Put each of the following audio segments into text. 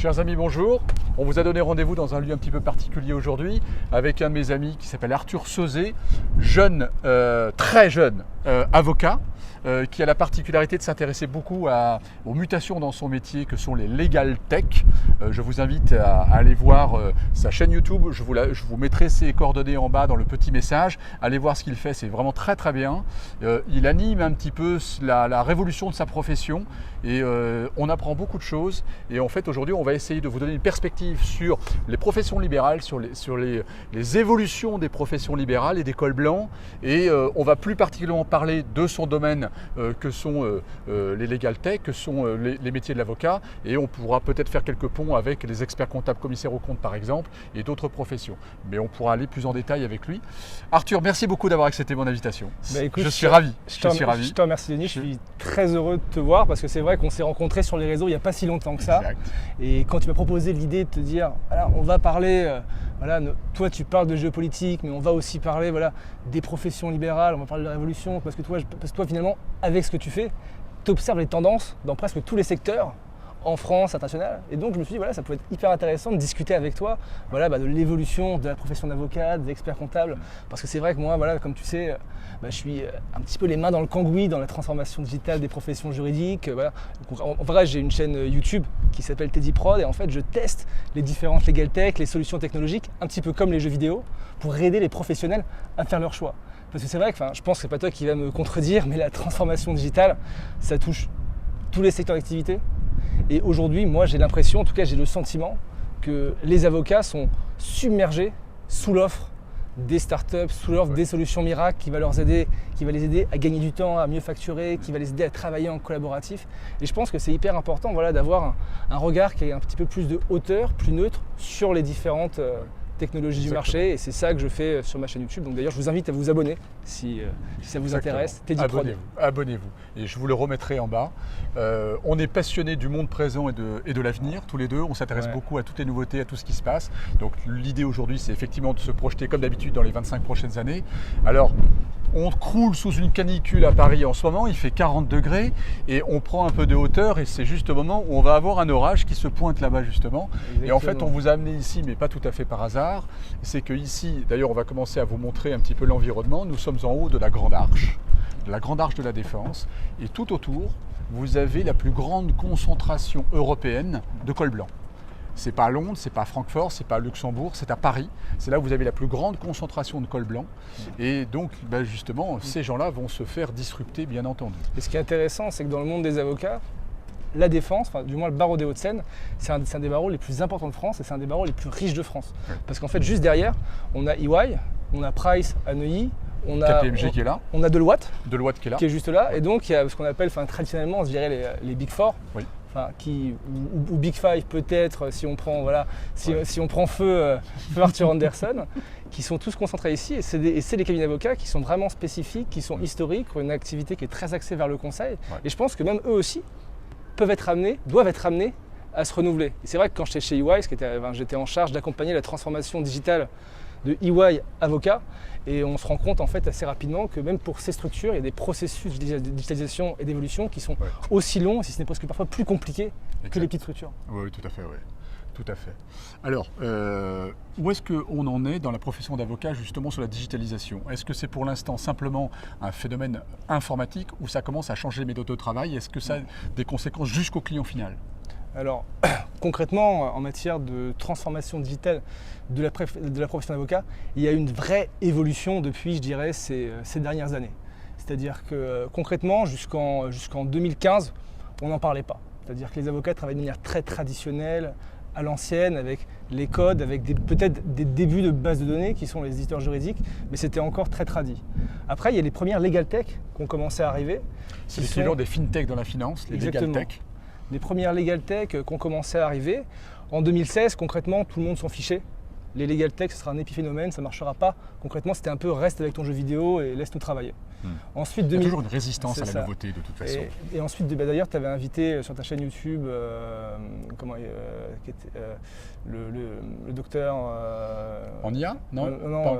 Chers amis, bonjour. On vous a donné rendez-vous dans un lieu un petit peu particulier aujourd'hui avec un de mes amis qui s'appelle Arthur Sauzet, jeune, très jeune avocat, qui a la particularité de s'intéresser beaucoup aux mutations dans son métier que sont les legal tech. Je vous invite à aller voir sa chaîne YouTube, je vous mettrai ses coordonnées en bas dans le petit message. Allez voir ce qu'il fait, c'est vraiment très très bien. Il anime un petit peu la révolution de sa profession et on apprend beaucoup de choses. Et en fait aujourd'hui on va essayer de vous donner une perspective sur les professions libérales, sur les évolutions des professions libérales et des cols blancs. Et on va plus particulièrement parler de son domaine que sont les legal tech, que sont les métiers de l'avocat, et on pourra peut-être faire quelques ponts avec les experts comptables, commissaires aux comptes par exemple, et d'autres professions. Mais on pourra aller plus en détail avec lui. Arthur, merci beaucoup d'avoir accepté mon invitation. Écoute, je suis ravi. Je te remercie Denis, je suis très heureux de te voir parce que c'est vrai qu'on s'est rencontrés sur les réseaux il n'y a pas si longtemps que ça. Exact. Et quand tu m'as proposé l'idée de te dire, voilà, on va parler, toi tu parles de géopolitique, mais on va aussi parler des professions libérales, on va parler de la révolution, parce que toi finalement, avec ce que tu fais, tu observes les tendances dans presque tous les secteurs, en France, international. Et donc je me suis dit, ça peut être hyper intéressant de discuter avec toi de l'évolution de la profession d'avocat, des experts comptables. Parce que c'est vrai que moi, comme tu sais, je suis un petit peu les mains dans le cambouis dans la transformation digitale des professions juridiques. En vrai, j'ai une chaîne YouTube qui s'appelle Teddy Prod et en fait, je teste les différentes legal tech, les solutions technologiques, un petit peu comme les jeux vidéo, pour aider les professionnels à faire leur choix. Parce que c'est vrai que, je pense que c'est pas toi qui vas me contredire, mais la transformation digitale, ça touche tous les secteurs d'activité. Et aujourd'hui, moi, j'ai l'impression, en tout cas, j'ai le sentiment que les avocats sont submergés sous l'offre des startups, sous l'offre des solutions miracles qui va les aider à gagner du temps, à mieux facturer, qui va les aider à travailler en collaboratif. Et je pense que c'est hyper important d'avoir un regard qui ait un petit peu plus de hauteur, plus neutre sur les différentes technologies du marché, et c'est ça que je fais sur ma chaîne YouTube. Donc d'ailleurs, je vous invite à vous abonner si ça vous intéresse. Teddy Prod. Abonnez-vous. Et je vous le remettrai en bas. On est passionnés du monde présent et de l'avenir, tous les deux. On s'intéresse beaucoup à toutes les nouveautés, à tout ce qui se passe. Donc l'idée aujourd'hui, c'est effectivement de se projeter comme d'habitude dans les 25 prochaines années. Alors, on croule sous une canicule à Paris en ce moment, il fait 40 degrés et on prend un peu de hauteur et c'est juste au moment où on va avoir un orage qui se pointe là-bas justement. Exactement. Et en fait, on vous a amené ici, mais pas tout à fait par hasard. C'est que ici, d'ailleurs, on va commencer à vous montrer un petit peu l'environnement. Nous sommes en haut de la Grande Arche de la Défense. Et tout autour, vous avez la plus grande concentration européenne de cols blancs. C'est pas à Londres, c'est pas à Francfort, c'est pas à Luxembourg, c'est à Paris. C'est là où vous avez la plus grande concentration de cols blancs. Et donc, justement, ces gens-là vont se faire disrupter, bien entendu. Et ce qui est intéressant, c'est que dans le monde des avocats, la Défense, du moins le barreau des Hauts-de-Seine, c'est un des barreaux les plus importants de France et c'est un des barreaux les plus riches de France. Ouais. Parce qu'en fait, juste derrière, on a EY, on a Price à Neuilly, on a KPMG qui est là. On a Deloitte qui est là. Qui est juste là. Ouais. Et donc, il y a ce qu'on appelle traditionnellement, on se dirait les Big Four. Oui. Ou Big Five peut-être si on prend si on prend feu Arthur Andersen, qui sont tous concentrés ici, et c'est des cabinets d'avocats qui sont vraiment spécifiques, qui sont historiques, qui ont une activité qui est très axée vers le conseil. Ouais. Et je pense que même eux aussi doivent être amenés à se renouveler. Et c'est vrai que quand j'étais chez EY, j'étais en charge d'accompagner la transformation digitale de EY Avocat, et on se rend compte en fait assez rapidement que même pour ces structures, il y a des processus de digitalisation et d'évolution qui sont aussi longs, si ce n'est presque parfois plus compliqués que les petites structures. Oui, tout à fait, oui. Tout à fait. Alors, où est-ce qu'on en est dans la profession d'avocat justement sur la digitalisation? Est-ce que c'est pour l'instant simplement un phénomène informatique ou ça commence à changer les méthodes de travail? Est-ce que ça a des conséquences jusqu'au client final? Alors, concrètement, en matière de transformation digitale de la profession d'avocat, il y a une vraie évolution depuis, je dirais, ces dernières années. C'est-à-dire que concrètement, jusqu'en 2015, on n'en parlait pas. C'est-à-dire que les avocats travaillaient de manière très traditionnelle, à l'ancienne, avec les codes, avec peut-être des débuts de bases de données qui sont les éditeurs juridiques, mais c'était encore très tradit. Après, il y a les premières legal tech qui ont commencé à arriver. C'est l'équivalent des fintech dans la finance, les legal tech. Les premières legal tech qui ont commencé à arriver. En 2016, concrètement, tout le monde s'en fichait les legal tech, ce sera un épiphénomène, ça ne marchera pas. Concrètement, c'était un peu reste avec ton jeu vidéo et laisse-nous travailler. Ensuite, Il y a toujours une résistance à la ça. nouveauté de toute façon. Et ensuite, d'ailleurs, tu avais invité sur ta chaîne YouTube le docteur. En IA? Non, non.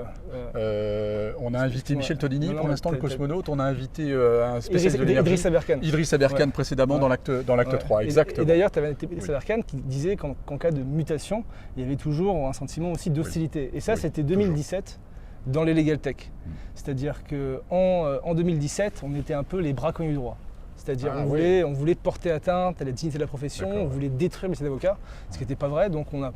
on a invité Michel Tonini, pour l'instant le cosmonaute. On a invité un spécialiste de l'énergie. Idriss Aberkan précédemment dans l'acte 3, exactement. Et d'ailleurs, tu avais invité Idriss Aberkan qui disait qu'en cas de mutation, il y avait toujours un sentiment aussi d'hostilité. Et ça, c'était 2017. Dans les legal tech. C'est-à-dire qu'en 2017, on était un peu les bras connus du droit. C'est-à-dire on voulait porter atteinte à la dignité de la profession, on voulait détruire le métier d'avocat, ce qui n'était pas vrai, donc on a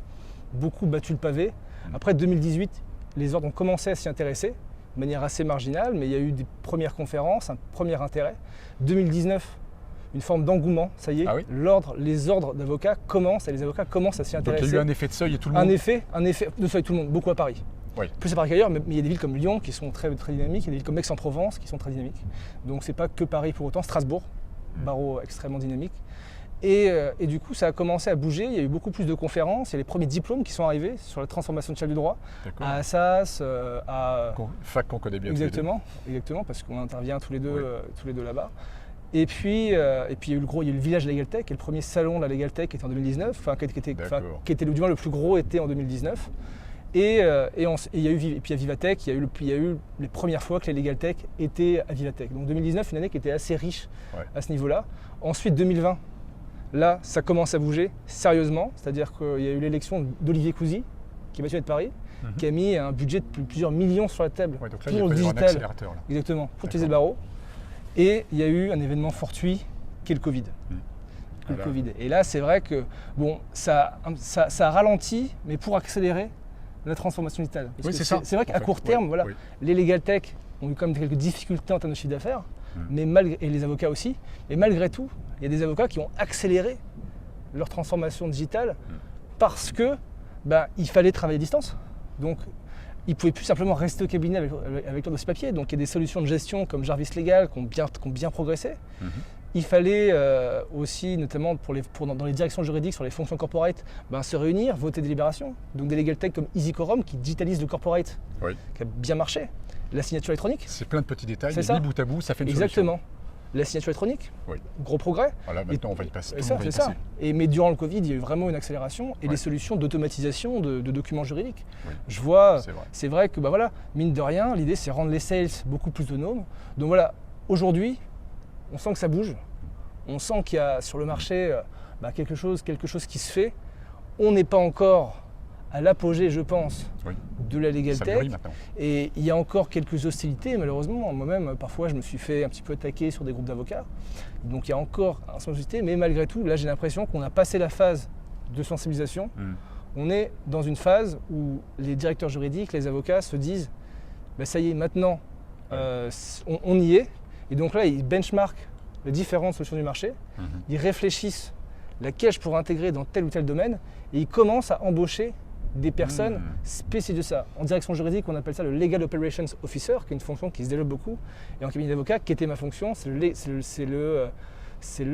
beaucoup battu le pavé. Après 2018, les ordres ont commencé à s'y intéresser de manière assez marginale, mais il y a eu des premières conférences, un premier intérêt. 2019, une forme d'engouement, ça y est, les ordres d'avocats commencent, et les avocats commencent à s'y intéresser. Donc il y a eu un effet de seuil et tout le monde. Un effet de seuil, tout le monde, beaucoup à Paris. Plus à Paris qu'ailleurs, mais il y a des villes comme Lyon qui sont très, très dynamiques, il y a des villes comme Aix-en-Provence qui sont très dynamiques. Donc c'est pas que Paris pour autant, Strasbourg, barreau extrêmement dynamique. Et du coup, ça a commencé à bouger, il y a eu beaucoup plus de conférences, il y a les premiers diplômes qui sont arrivés sur la transformation sociale du droit, à Assas, à... Fac qu'on connaît bien. Exactement, parce qu'on intervient tous les deux là-bas. Et puis il y a eu le village Legal Tech, et le premier salon de la Legal Tech était en 2019, qui était du moins le plus gros était en 2019. Et il y a eu Vivatech, il y a eu les premières fois que les Legal Tech étaient à Vivatech. Donc 2019, une année qui était assez riche à ce niveau-là. Ensuite 2020, là ça commence à bouger sérieusement, c'est-à-dire qu'il y a eu l'élection d'Olivier Cousy, qui est battu de Paris, qui a mis un budget de plusieurs millions sur la table donc là, pour le digital. Exactement, pour utiliser le barreau. Et il y a eu un événement fortuit qui est le Covid. Et là c'est vrai que ça a ralenti, mais pour accélérer la transformation digitale. C'est vrai qu'à court terme, les legal tech ont eu quand même quelques difficultés en termes de chiffre d'affaires, et les avocats aussi. Mais malgré tout, il y a des avocats qui ont accéléré leur transformation digitale parce que il fallait travailler à distance. Donc, ils ne pouvaient plus simplement rester au cabinet avec leur dossier papier. Donc, il y a des solutions de gestion comme Jarvis Legal qui ont bien progressé. Il fallait aussi, notamment dans les directions juridiques sur les fonctions corporate, se réunir, voter des délibérations. Donc des legal tech comme EasyQuorum qui digitalise le corporate, qui a bien marché. La signature électronique. C'est plein de petits détails, mais mis bout à bout, ça fait une solution. Exactement. La signature électronique, gros progrès. Voilà, maintenant on va y passer. C'est ça. Mais durant le Covid, il y a eu vraiment une accélération et des solutions d'automatisation de documents juridiques. Je vois, c'est vrai que mine de rien, l'idée c'est rendre les sales beaucoup plus autonomes. Donc voilà, aujourd'hui, on sent que ça bouge, on sent qu'il y a sur le marché quelque chose qui se fait. On n'est pas encore à l'apogée, je pense, de la legal tech. Et il y a encore quelques hostilités, malheureusement. Moi-même, parfois, je me suis fait un petit peu attaquer sur des groupes d'avocats. Donc il y a encore un sens d'hostilité, mais malgré tout, là, j'ai l'impression qu'on a passé la phase de sensibilisation. On est dans une phase où les directeurs juridiques, les avocats se disent ça y est, maintenant, on y est. Et donc là, ils benchmarkent les différentes solutions du marché, ils réfléchissent laquelle je pourrais intégrer dans tel ou tel domaine, et ils commencent à embaucher des personnes spécialisées de ça. En direction juridique, on appelle ça le Legal Operations Officer, qui est une fonction qui se développe beaucoup. Et en cabinet d'avocat, qui était ma fonction, c'est le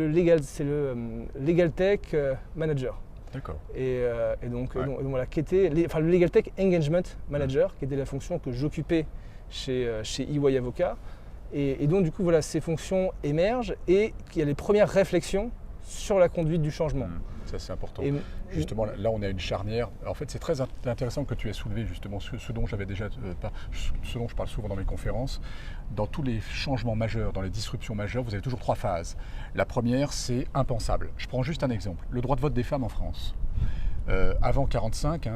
Legal Tech Manager. D'accord. Et donc voilà, qui était le Legal Tech Engagement Manager, qui était la fonction que j'occupais chez EY Avocat. Et donc du coup, ces fonctions émergent et il y a les premières réflexions sur la conduite du changement. Ça c'est important. Justement, là on est à une charnière. En fait, c'est très intéressant que tu aies soulevé justement ce dont je parle souvent dans mes conférences. Dans tous les changements majeurs, dans les disruptions majeures, vous avez toujours 3 phases. La première, c'est impensable. Je prends juste un exemple. Le droit de vote des femmes en France. Avant 45,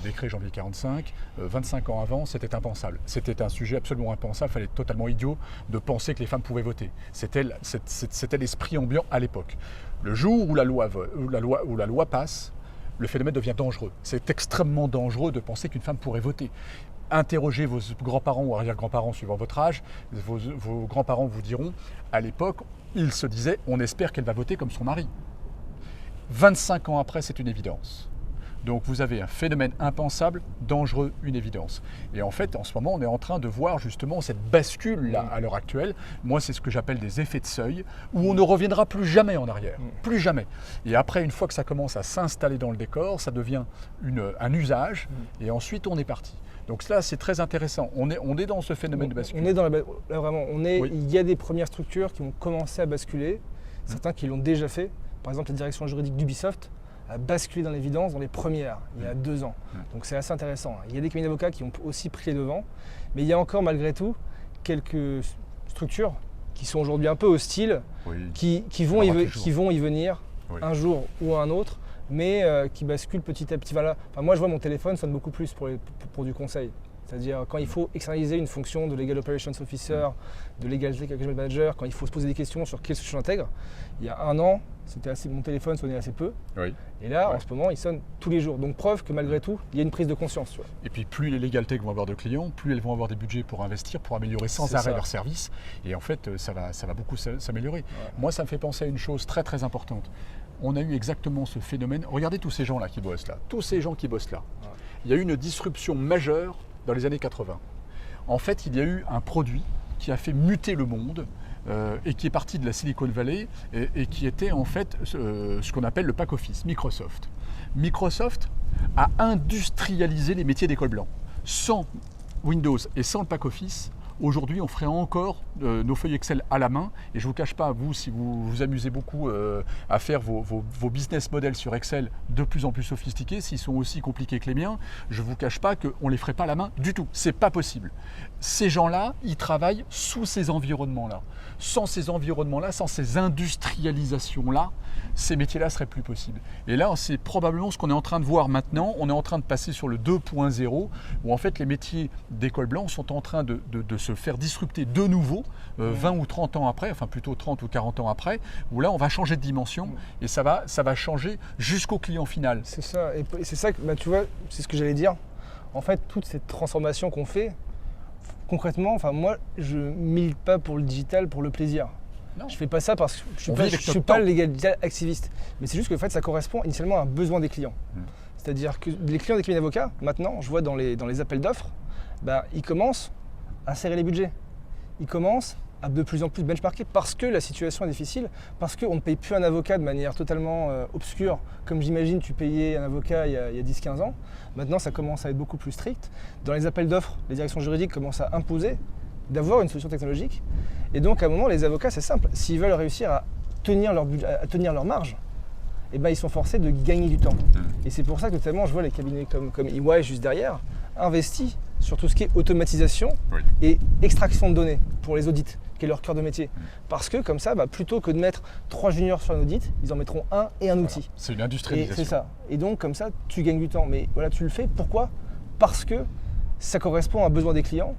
décret janvier 45, 25 ans avant, c'était impensable. C'était un sujet absolument impensable, il fallait être totalement idiot de penser que les femmes pouvaient voter. C'était l'esprit ambiant à l'époque. Le jour où la loi passe, le phénomène devient dangereux. C'est extrêmement dangereux de penser qu'une femme pourrait voter. Interrogez vos grands-parents ou arrière-grands-parents suivant votre âge, vos grands-parents vous diront, à l'époque, ils se disaient, on espère qu'elle va voter comme son mari. 25 ans après, c'est une évidence. Donc vous avez un phénomène impensable, dangereux, une évidence. Et en fait, en ce moment, on est en train de voir justement cette bascule-là à l'heure actuelle. Moi, c'est ce que j'appelle des effets de seuil, où on ne reviendra plus jamais en arrière. Plus jamais. Et après, une fois que ça commence à s'installer dans le décor, ça devient un usage, et ensuite on est parti. Donc là, c'est très intéressant. On est dans ce phénomène de bascule. On est dans là, vraiment, il y a des premières structures qui ont commencé à basculer, certains qui l'ont déjà fait. Par exemple, la direction juridique d'Ubisoft a basculé dans l'évidence dans les premières, il y a 2 ans. Donc c'est assez intéressant. Il y a des cabinets d'avocats qui ont aussi pris les devants, mais il y a encore malgré tout quelques structures qui sont aujourd'hui un peu hostiles, qui vont y venir un jour ou un autre, mais qui basculent petit à petit. Voilà. Enfin, moi, je vois mon téléphone sonne beaucoup plus pour du conseil. C'est-à-dire quand il faut externaliser une fonction de Legal Operations Officer, de Legal Tech Engagement Manager, quand il faut se poser des questions sur quelle solution j'intègre, il y a 1 an, mon téléphone sonnait assez peu. Et là, en ce moment, il sonne tous les jours. Donc preuve que malgré tout, il y a une prise de conscience. Tu vois. Et puis plus les Legal Tech vont avoir de clients, plus elles vont avoir des budgets pour investir, pour améliorer sans arrêt leur service. Et en fait, ça va beaucoup s'améliorer. Moi, ça me fait penser à une chose très très importante. On a eu exactement ce phénomène. Regardez tous ces gens-là qui bossent là. Tous ces gens qui bossent là. Il y a eu une disruption majeure dans les années 80. En fait, il y a eu un produit qui a fait muter le monde et qui est parti de la Silicon Valley et qui était en fait ce qu'on appelle le pack office, Microsoft. Microsoft a industrialisé les métiers des cols blancs. Sans Windows et sans le pack office, aujourd'hui, on ferait encore nos feuilles Excel à la main. Et je ne vous cache pas, vous, si vous vous amusez beaucoup à faire vos business models sur Excel de plus en plus sophistiqués, s'ils sont aussi compliqués que les miens, je ne vous cache pas qu'on ne les ferait pas à la main du tout. Ce n'est pas possible. Ces gens-là, ils travaillent sous ces environnements-là. Sans ces environnements-là, sans ces industrialisations-là, ces métiers-là ne seraient plus possibles. Et là, c'est probablement ce qu'on est en train de voir maintenant. On est en train de passer sur le 2.0, où en fait les métiers des cols blancs sont en train de se faire disrupter de nouveau, 20 ou 30 ans après, enfin plutôt 30 ou 40 ans après, où là on va changer de dimension et ça va changer jusqu'au client final. C'est ça, et c'est ça que tu vois, c'est ce que j'allais dire. En fait, toute cette transformation qu'on fait, concrètement, enfin moi je milite pas pour le digital pour le plaisir. Non. Je fais pas ça parce que je suis pas le legal digital activiste. Mais c'est juste que en fait, ça correspond initialement à un besoin des clients. C'est-à-dire que les clients des cabinets d'avocats, maintenant, je vois dans les appels d'offres, ils commencent à serrer les budgets. Ils commencent à de plus en plus benchmarker parce que la situation est difficile, parce qu'on ne paye plus un avocat de manière totalement obscure, comme j'imagine tu payais un avocat il y a 10-15 ans. Maintenant, ça commence à être beaucoup plus strict. Dans les appels d'offres, les directions juridiques commencent à imposer d'avoir une solution technologique. Et donc, à un moment, les avocats, c'est simple. S'ils veulent réussir à tenir leur budget, à tenir leur marge, ils sont forcés de gagner du temps. Et c'est pour ça que notamment, je vois les cabinets comme EY juste derrière, investis sur tout ce qui est automatisation et extraction de données pour les audits, qui est leur cœur de métier. Parce que comme ça, plutôt que de mettre 3 juniors sur un audit, ils en mettront un et un outil. C'est une industrialisation. C'est ça. Et donc comme ça, tu gagnes du temps. Mais voilà, tu le fais. Pourquoi ? Parce que ça correspond à un besoin des clients,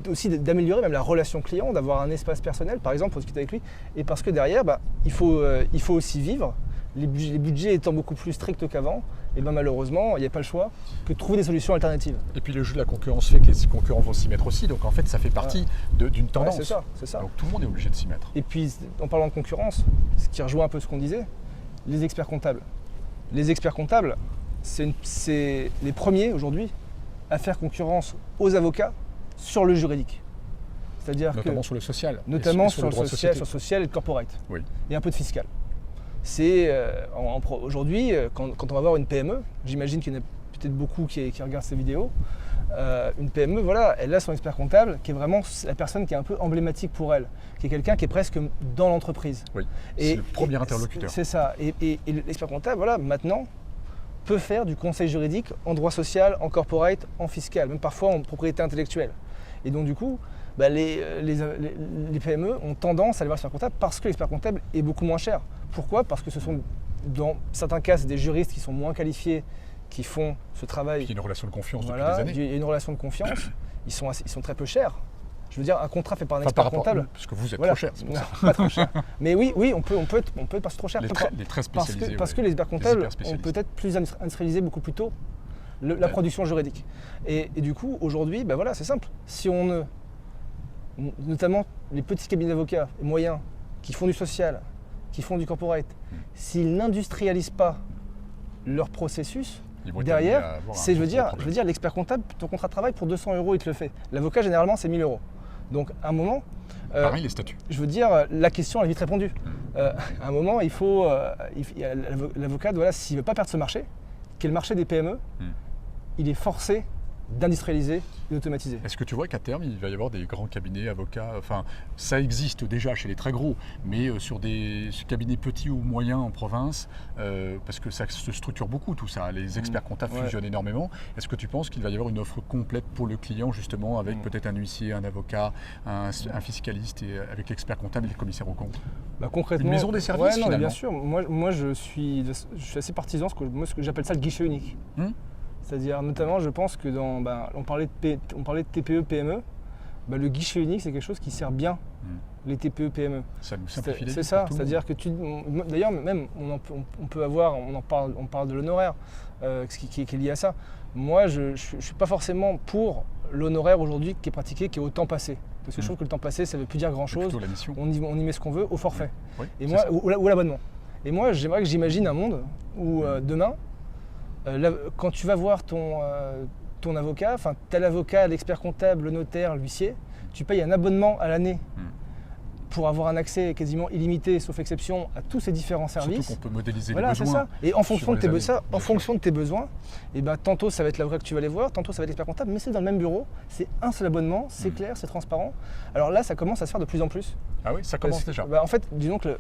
aussi d'améliorer même la relation client, d'avoir un espace personnel, par exemple, pour discuter avec lui. Et parce que derrière, il faut aussi vivre. Les budgets étant beaucoup plus stricts qu'avant, et malheureusement, il n'y a pas le choix que de trouver des solutions alternatives. Et puis le jeu de la concurrence fait que les concurrents vont s'y mettre aussi, donc en fait ça fait partie d'une tendance. C'est ça. Donc tout le monde est obligé de s'y mettre. Et puis en parlant de concurrence, ce qui rejoint un peu ce qu'on disait, les experts comptables. Les experts comptables, c'est les premiers aujourd'hui à faire concurrence aux avocats sur le juridique. C'est-à-dire notamment sur le social. Notamment sur le social et le corporate. Oui. Et un peu de fiscal. C'est aujourd'hui, quand on va voir une PME, j'imagine qu'il y en a peut-être beaucoup qui regardent ces vidéos, une PME, voilà, elle a son expert comptable qui est vraiment la personne qui est un peu emblématique pour elle, qui est quelqu'un qui est presque dans l'entreprise. Oui, c'est le premier interlocuteur. C'est ça. Et l'expert comptable, voilà, maintenant, peut faire du conseil juridique en droit social, en corporate, en fiscal, même parfois en propriété intellectuelle. Et donc du coup, les PME ont tendance à aller voir l'expert comptable parce que l'expert comptable est beaucoup moins cher. Pourquoi ? Parce que ce sont, dans certains cas, c'est des juristes qui sont moins qualifiés, qui font ce travail. Il y a une relation de confiance depuis des années. Il y a une relation de confiance. Ils sont très peu chers. Je veux dire, un contrat fait par un expert comptable. Parce que vous êtes trop cher, c'est pour ça. Pas trop cher. Mais oui, on peut être pas trop cher. Les très spécialisés. Parce que les experts comptables ont peut-être plus industrialisé beaucoup plus tôt la production juridique. Et du coup, aujourd'hui, c'est simple. Si notamment les petits cabinets d'avocats et moyens qui font du social, qui font du corporate, s'ils n'industrialisent pas leur processus, Ils vont être derrière, amenés à avoir c'est, un je veux gros dire, problème. l'expert comptable, ton contrat de travail pour 200 euros, il te le fait. L'avocat, généralement, c'est 1000 euros. Donc, à un moment, Pareil, les statuts. je veux dire, la question elle est vite répondue. À un moment, il faut, l'avocat, voilà, s'il ne veut pas perdre ce marché, qui est le marché des PME, il est forcé d'industrialiser et d'automatiser. Est-ce que tu vois qu'à terme, il va y avoir des grands cabinets avocats, enfin, ça existe déjà chez les très gros, mais sur des cabinets petits ou moyens en province, parce que ça se structure beaucoup tout ça, les experts comptables fusionnent énormément. Est-ce que tu penses qu'il va y avoir une offre complète pour le client, justement, avec peut-être un huissier, un avocat, un fiscaliste, et avec l'expert comptable et le commissaire aux comptes? Bah, concrètement, Une maison des services, ouais, non, mais finalement. bien sûr. Moi je suis assez partisan, ce que j'appelle ça le guichet unique. C'est-à-dire, notamment, je pense que on parlait de TPE, PME, le guichet unique, c'est quelque chose qui sert bien les TPE, PME. Ça nous simplifie la vie C'est ça, pour tout le c'est-à-dire que d'ailleurs, même, on peut avoir, on parle de l'honoraire, qui est lié à ça. Moi, je ne suis pas forcément pour l'honoraire aujourd'hui qui est pratiqué, qui est au temps passé. Parce que je trouve que le temps passé, ça ne veut plus dire grand-chose. plutôt la mission. On y met ce qu'on veut au forfait. Oui, Et c'est moi, ça. ou l'abonnement. Et moi, j'aimerais que j'imagine un monde où demain, quand tu vas voir ton avocat, enfin, tu as l'avocat, l'expert comptable, le notaire, l'huissier, tu payes un abonnement à l'année pour avoir un accès quasiment illimité, sauf exception, à tous ces différents services. Surtout qu'on peut modéliser Voilà, les c'est besoins. ça. Et en fonction de sur les années, en fonction de tes besoins, et tantôt ça va être l'avocat que tu vas aller voir, tantôt ça va être l'expert comptable, mais c'est dans le même bureau, c'est un seul abonnement, c'est clair, c'est transparent. Alors là, ça commence à se faire de plus en plus. Ah oui, ça commence déjà. En fait, disons que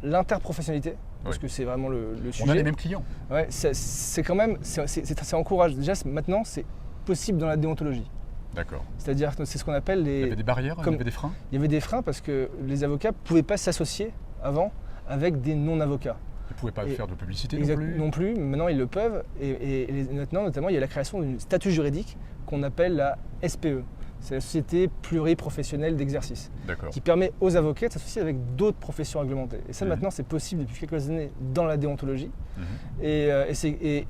l'interprofessionnalité, parce que c'est vraiment le sujet. On a les mêmes clients. Ouais, c'est quand même, c'est encourage. Déjà, maintenant, c'est possible dans la déontologie. D'accord. C'est-à-dire, c'est ce qu'on appelle les. Il y avait des barrières, il y avait des freins. Il y avait des freins parce que les avocats ne pouvaient pas s'associer avant avec des non-avocats. Ils ne pouvaient pas faire de publicité Non plus, maintenant ils le peuvent. Et maintenant, notamment, il y a la création d'un statut juridique qu'on appelle la SPE. C'est la Société Pluriprofessionnelle d'Exercice, qui permet aux avocats de s'associer avec d'autres professions réglementées. Et ça, maintenant, c'est possible depuis quelques années dans la déontologie. Et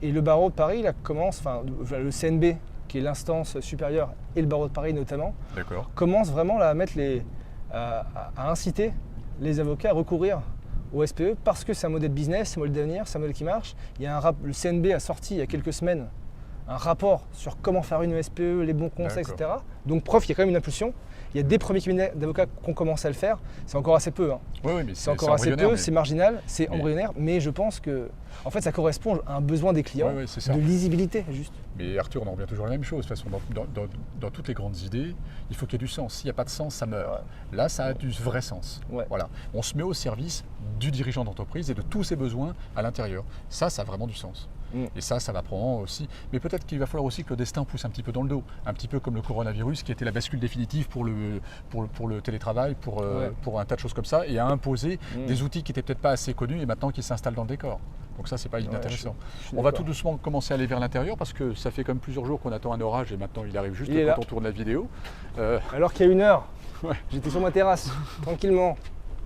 le barreau de Paris, là, commence, enfin, le CNB, qui est l'instance supérieure, et le barreau de Paris notamment, commence vraiment là, à inciter les avocats à recourir au SPE parce que c'est un modèle business, c'est un modèle d'avenir, c'est un modèle qui marche. Le CNB a sorti il y a quelques semaines un rapport sur comment faire une SPE, les bons conseils, etc. Donc preuve qu'il y a quand même une impulsion. Il y a des premiers cabinets d'avocats qui ont commencé à le faire. C'est encore assez peu. Oui, mais c'est encore assez peu, c'est marginal, c'est embryonnaire, mais je pense que en fait, ça correspond à un besoin des clients de lisibilité, juste. Mais Arthur, on en revient toujours à la même chose. De toute façon, dans toutes les grandes idées, il faut qu'il y ait du sens. S'il n'y a pas de sens, ça meurt. Là, ça a du vrai sens. Voilà. On se met au service du dirigeant d'entreprise et de tous ses besoins à l'intérieur. Ça a vraiment du sens. Et ça va prendre aussi. Mais peut-être qu'il va falloir aussi que le destin pousse un petit peu dans le dos. Un petit peu comme le coronavirus qui était la bascule définitive pour le télétravail, pour un tas de choses comme ça, et a imposé des outils qui n'étaient peut-être pas assez connus et maintenant qui s'installent dans le décor. Donc ça, c'est pas inintéressant. On va tout doucement commencer à aller vers l'intérieur parce que ça fait quand même plusieurs jours qu'on attend un orage et maintenant il arrive juste quand on tourne la vidéo. Alors qu'il y a 1 heure, j'étais sur ma terrasse, tranquillement.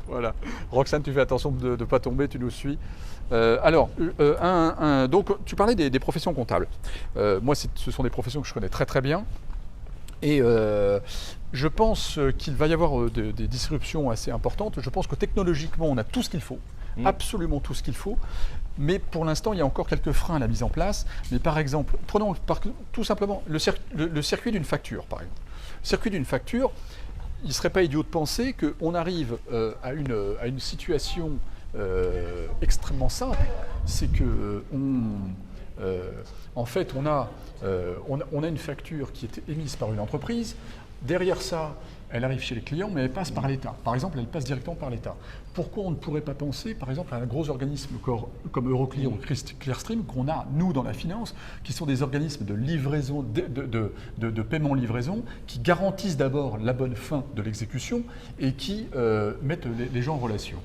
Voilà. Roxane, tu fais attention de ne pas tomber, tu nous suis. Donc tu parlais des professions comptables. Moi, ce sont des professions que je connais très très bien. Et je pense qu'il va y avoir des disruptions assez importantes. Je pense que technologiquement, on a tout ce qu'il faut, absolument tout ce qu'il faut. Mais pour l'instant, il y a encore quelques freins à la mise en place. Mais par exemple, prenons tout simplement le circuit d'une facture, par exemple. Le circuit d'une facture, il ne serait pas idiot de penser qu'on arrive à une situation extrêmement simple. C'est que en fait, on a une facture qui est émise par une entreprise. Derrière ça, elle arrive chez les clients, mais elle passe par l'État. Par exemple, elle passe directement par l'État. Pourquoi on ne pourrait pas penser, par exemple, à un gros organisme comme Euroclear ou Clearstream qu'on a, nous, dans la finance, qui sont des organismes de livraison, de paiement-livraison, qui garantissent d'abord la bonne fin de l'exécution et qui mettent les gens en relation.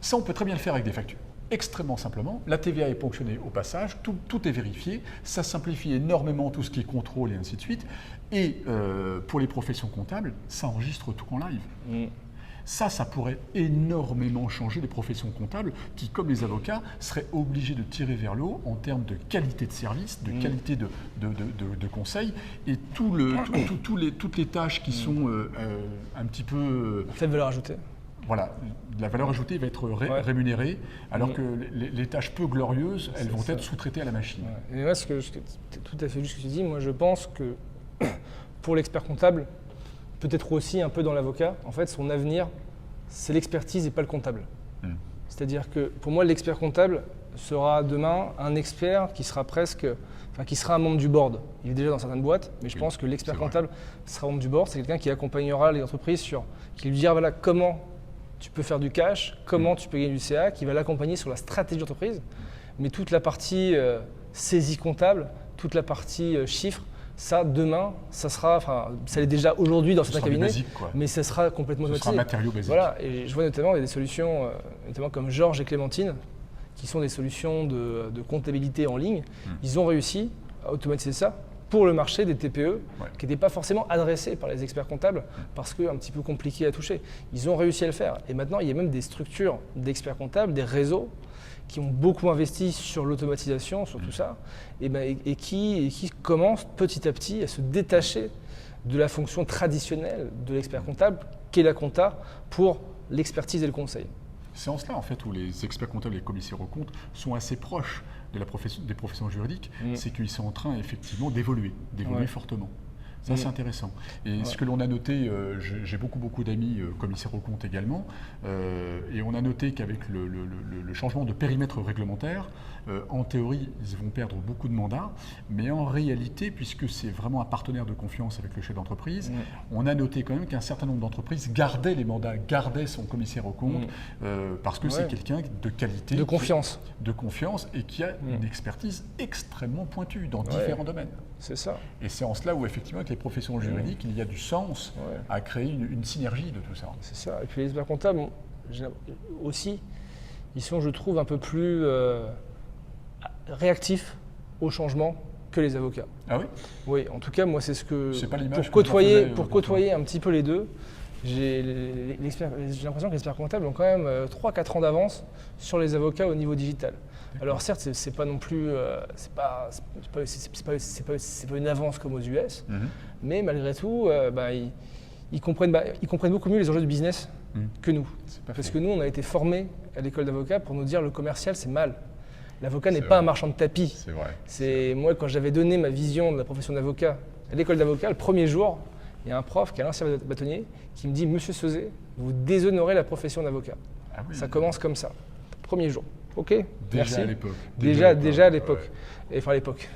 Ça, on peut très bien le faire avec des factures. Extrêmement simplement, la TVA est ponctionnée au passage, tout est vérifié, ça simplifie énormément tout ce qui est contrôle et ainsi de suite. Et pour les professions comptables, ça enregistre tout en live. Ça pourrait énormément changer les professions comptables qui, comme les avocats, seraient obligés de tirer vers le haut en termes de qualité de service, de qualité de conseil et toutes les tâches qui sont un petit peu... Faible valeur ajoutée. voilà, la valeur ajoutée va être rémunérée, alors que les tâches peu glorieuses, elles vont être sous-traitées à la machine. Ouais. Et moi, c'est tout à fait juste ce que tu dis. Moi, je pense que pour l'expert comptable, peut-être aussi un peu dans l'avocat, en fait, son avenir, c'est l'expertise et pas le comptable. C'est-à-dire que pour moi, l'expert comptable sera demain un expert qui sera qui sera un membre du board. Il est déjà dans certaines boîtes, mais je pense que l'expert comptable sera membre du board. C'est quelqu'un qui accompagnera les entreprises qui lui dira voilà, comment tu peux faire du cash, comment tu peux gagner du CA, qui va l'accompagner sur la stratégie d'entreprise. Mais toute la partie saisie comptable, toute la partie chiffres, ça, demain, ça l'est déjà aujourd'hui dans certains cabinets, mais ça sera complètement automatisé. Ce sera un matériau basique. Voilà, et je vois notamment des solutions, notamment comme Georges et Clémentine, qui sont des solutions de comptabilité en ligne. Ils ont réussi à automatiser ça pour le marché des TPE, qui n'étaient pas forcément adressés par les experts comptables, parce qu'un petit peu compliqué à toucher. Ils ont réussi à le faire. Et maintenant, il y a même des structures d'experts comptables, des réseaux, qui ont beaucoup investi sur l'automatisation, sur tout ça, et qui commencent petit à petit à se détacher de la fonction traditionnelle de l'expert comptable, qu'est la compta, pour l'expertise et le conseil. C'est en cela, en fait, où les experts comptables et les commissaires aux comptes sont assez proches des professions juridiques, c'est qu'ils sont en train, effectivement, d'évoluer fortement. Ça, c'est intéressant. Et ce que l'on a noté, j'ai beaucoup d'amis commissaires aux comptes également, et on a noté qu'avec le changement de périmètre réglementaire, en théorie, ils vont perdre beaucoup de mandats, mais en réalité, puisque c'est vraiment un partenaire de confiance avec le chef d'entreprise, on a noté quand même qu'un certain nombre d'entreprises gardaient les mandats, gardaient son commissaire aux comptes, parce que c'est quelqu'un de qualité, de confiance, et qui a une expertise extrêmement pointue dans différents domaines. C'est ça. Et c'est en cela où, effectivement, avec les professions juridiques, il y a du sens à créer une synergie de tout ça. C'est ça. Et puis les experts comptables, aussi, ils sont, je trouve, un peu plus réactifs au changement que les avocats. Ah oui ? Oui, en tout cas, moi, c'est ce que... C'est pas l'image pour côtoyer un petit peu les deux, j'ai l'impression que les experts comptables ont quand même 3-4 ans d'avance sur les avocats au niveau digital. Alors certes, c'est pas non plus, c'est pas une avance comme aux US, mais malgré tout, ils comprennent beaucoup mieux les enjeux du business que nous. Parce que nous, on a été formés à l'école d'avocat pour nous dire le commercial, c'est mal. L'avocat n'est pas un marchand de tapis. C'est vrai. Moi, quand j'avais donné ma vision de la profession d'avocat à l'école d'avocat, le premier jour, il y a un prof qui est un ancien bâtonnier qui me dit « Monsieur Sauzet, vous déshonorez la profession d'avocat. Ah oui. Ça commence comme ça. Premier jour. Ok, merci. Déjà à l'époque. Déjà à l'époque. Ouais. Enfin à l'époque.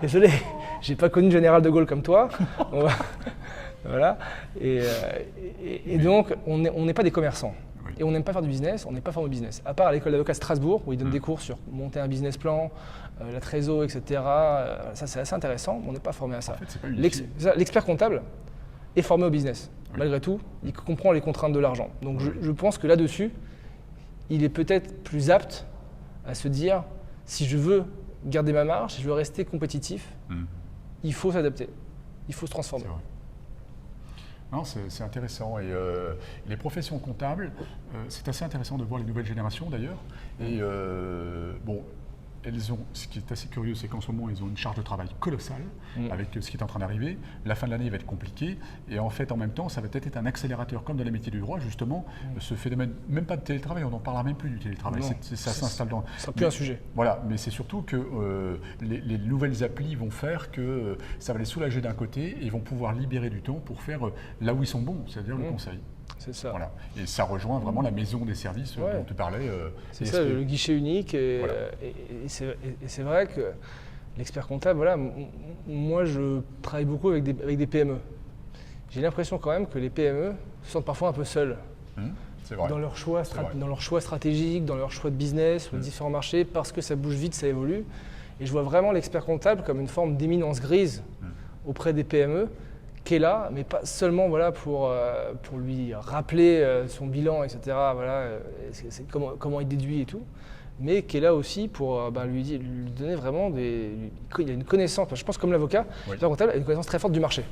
Désolé, j'ai pas connu le général de Gaulle comme toi. Voilà. Et donc, on n'est pas des commerçants. Oui. Et on n'aime pas faire du business, on n'est pas formé au business. À part à l'école d'avocat Strasbourg, où ils donnent des cours sur monter un business plan, la trésor, etc. Ça, c'est assez intéressant, mais on n'est pas formé à ça. En fait, c'est pas utile. L'expert comptable est formé au business. Oui. Malgré tout, il comprend les contraintes de l'argent. Donc, je pense que là-dessus, il est peut-être plus apte à se dire, si je veux garder ma marge, si je veux rester compétitif, il faut s'adapter, il faut se transformer. Non, c'est intéressant. Et les professions comptables, c'est assez intéressant de voir les nouvelles générations d'ailleurs. Et elles ont, ce qui est assez curieux, c'est qu'en ce moment, ils ont une charge de travail colossale avec ce qui est en train d'arriver. La fin de l'année va être compliquée. Et en fait, en même temps, ça va peut-être être un accélérateur, comme dans les métiers du droit, justement, ce phénomène, même pas de télétravail, on n'en parlera même plus du télétravail. Ça s'installe dans... Ça sera plus un sujet. Voilà, mais c'est surtout que les nouvelles applis vont faire que ça va les soulager d'un côté et ils vont pouvoir libérer du temps pour faire là où ils sont bons, c'est-à-dire le conseil. C'est ça. Voilà. Et ça rejoint vraiment la maison des services dont tu parlais. C'est ça, le guichet unique. Et c'est vrai que l'expert comptable, voilà, moi je travaille beaucoup avec des PME. J'ai l'impression quand même que les PME se sentent parfois un peu seuls. C'est vrai. Dans leur choix stratégique, dans leur choix de business, sur les différents marchés, parce que ça bouge vite, ça évolue. Et je vois vraiment l'expert comptable comme une forme d'éminence grise auprès des PME, qui est là, mais pas seulement pour lui rappeler son bilan, etc., comment il déduit et tout, mais qui est là aussi pour lui donner vraiment il a une connaissance, je pense comme l'avocat, l'expert comptable a une connaissance très forte du marché,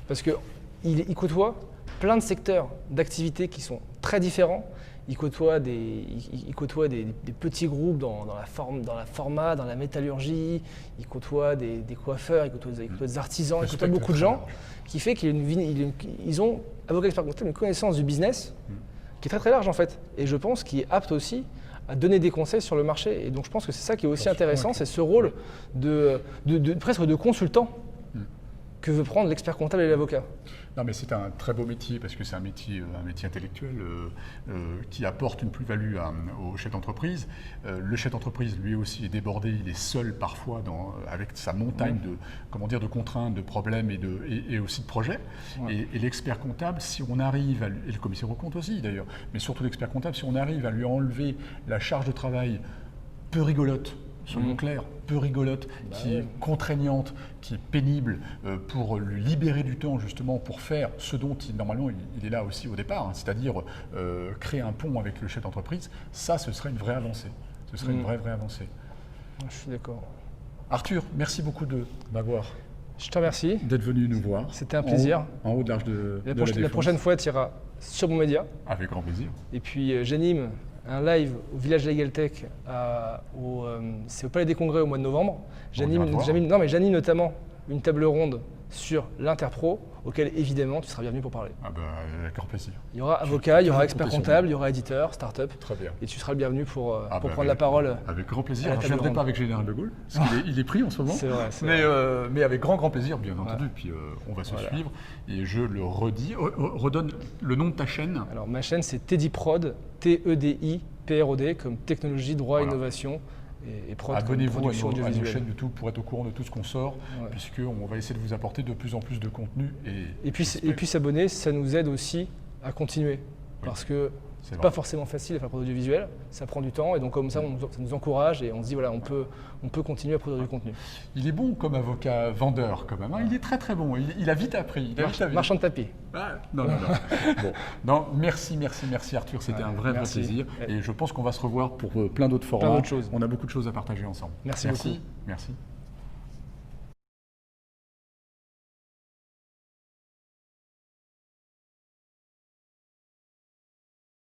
parce qu'il côtoie plein de secteurs d'activité qui sont très différents il côtoie des petits groupes dans la format, dans la métallurgie, il côtoie des coiffeurs, il côtoie des artisans, il côtoie beaucoup de gens, qui fait qu'ils ont, avocats experts comptables, une connaissance du business qui est très très large en fait. Et je pense qu'il est apte aussi à donner des conseils sur le marché. Et donc je pense que c'est ça qui est aussi intéressant, c'est ce rôle presque de consultant que veut prendre l'expert comptable et l'avocat. Non, mais c'est un très beau métier parce que c'est un métier intellectuel qui apporte une plus-value au chef d'entreprise. Le chef d'entreprise, lui aussi, est débordé, il est seul parfois avec sa montagne de contraintes, de problèmes et aussi de projets. Ouais. Et l'expert comptable, si on arrive, et le commissaire aux comptes aussi d'ailleurs, mais surtout l'expert comptable, si on arrive à lui enlever la charge de travail peu rigolote, soyons clairs, peu rigolote, qui est contraignante, qui est pénible, pour lui libérer du temps justement pour faire ce dont normalement il est là aussi au départ, c'est-à-dire créer un pont avec le chef d'entreprise, ça ce serait une vraie avancée. Ce serait une vraie avancée. Je suis d'accord. Arthur, merci beaucoup de m'avoir. Je te remercie. D'être venu nous voir. C'était un plaisir. En haut de l'Arche de la Défense. La prochaine fois, tu iras sur mon média. Avec grand plaisir. Et puis j'anime un live au village Legal Tech, c'est au Palais des Congrès au mois de novembre. J'anime notamment une table ronde sur l'Interpro, auquel évidemment tu seras bienvenu pour parler. Ah bah, avec grand plaisir. Il y aura avocat, il y aura expert comptable, il y aura éditeur, start-up. Très bien. Et tu seras le bienvenu pour prendre la parole. Avec grand plaisir. Je ne viendrai pas avec Général de Gaulle, parce qu'il est pris en ce moment. C'est vrai. Mais avec grand plaisir, bien entendu. Puis on va se suivre. Et je le redis. Redonne le nom de ta chaîne. Alors ma chaîne, c'est TEDIPROD, TEDIPROD, comme technologie, droit, innovation. Et abonnez-vous à nos chaînes YouTube pour être au courant de tout ce qu'on sort, puisqu'on va essayer de vous apporter de plus en plus de contenu. Et puis s'abonner, ça nous aide aussi à continuer, parce que c'est pas forcément facile de faire de l'audiovisuel, ça prend du temps, et donc comme ça, ça nous encourage et on se dit voilà, on peut continuer à produire du contenu. Il est bon comme avocat vendeur quand même, hein. Il est très très bon, il a vite appris. Marchand de tapis. Ah, non. Non, merci Arthur, c'était un vrai plaisir. Et je pense qu'on va se revoir pour plein d'autres formats. Plein d'autres choses. On a beaucoup de choses à partager ensemble. Merci beaucoup. Merci.